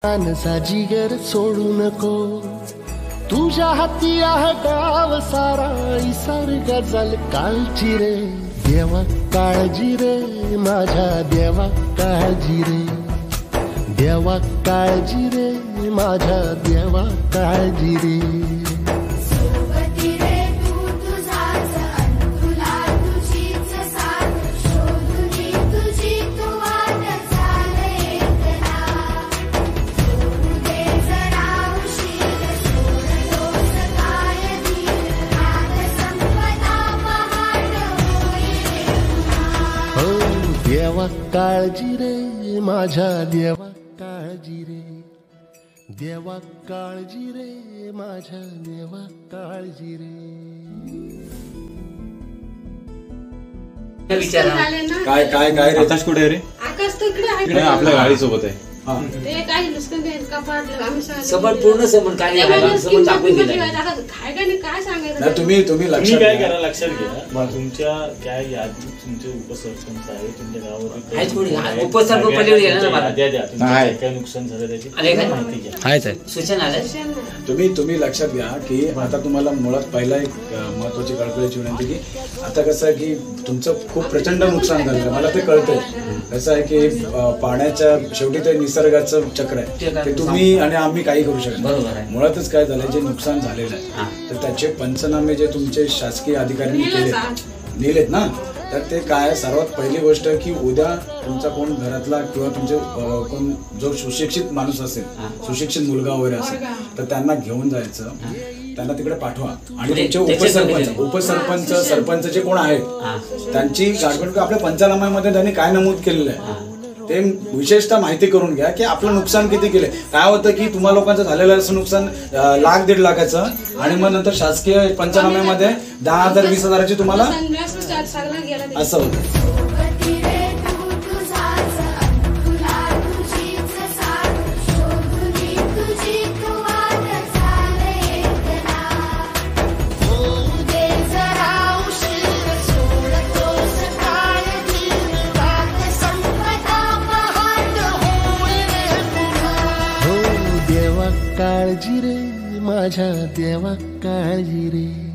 मानसा जिगर सोडू नको, तुझ्या हाती आहे गाव सारा, इसर गजल कालची रे. देवा काळजी रे माझ्या देवा काळजी रे, देवा काळजी रे माझ्या देवा काळजी रे. देवा काळजी रे माझ्या देवा काळजी रे, देवा काळजी रे माझ्या देवा काळजी रे. काय काय काय रे? आकाश कुठे रे? आकाश तिकडे आहे, आपल्या गाडी सोबत आहे. ते काही नुसतं ते कपाट आम्ही सबट पूर्ण समोर काय नाही समोर टाकून दिलं काय काय काय सांगायचं. नाही तुम्ही लक्षात काय करा, लक्षात घ्या. तुमच्या काय यादी तुमचे उपसरपंच आहे तुमच्या गावात उपसरपंच पलीकडे गेला ना मला द्या काय नुकसान झालं त्याची माहिती घ्या. सूचना आल्या तुम्ही लक्षात घ्या की आता तुम्हाला मुळात पहिला एक महत्वाची कळकळीची विनंती की आता कसं आहे की तुमचं खूप प्रचंड नुकसान झालं, मला ते कळतंय. कसं आहे की पाण्याच्या शेवटी ते निसर्गाचं चक्र आहे, ते तुम्ही आणि आम्ही काही करू शकत नाही. मुळातच काय झालंय, जे नुकसान झालेलं आहे तर त्याचे पंचनामे जे तुमचे शासकीय अधिकाऱ्यांनी नेलेत ना, तर ते काय सर्वात पहिली गोष्ट की उद्या तुमचा कोण घरातला किंवा तुमचे कोण जो सुशिक्षित माणूस असेल, सुशिक्षित मुलगा वगैरे असेल, तर त्यांना घेऊन जायचं, त्यांना तिकडे पाठवा. आणि तुमचे उपसरपंच सरपंच जे कोण आहेत त्यांची गाठभेट आपल्या पंचनाम्यामध्ये त्यांनी काय नमूद केलेलं आहे ते विशेषतः माहिती करून घ्या की आपलं नुकसान किती केलंय. काय होतं की तुम्हा लोकांचं झालेलं असं नुकसान 1,00,000-1.5 लाखाचं, आणि मग नंतर शासकीय पंचनाम्यामध्ये 10,000 20,000ची तुम्हाला असं होतं. देवा काळजी रे माझ्या देवा काळजी रे.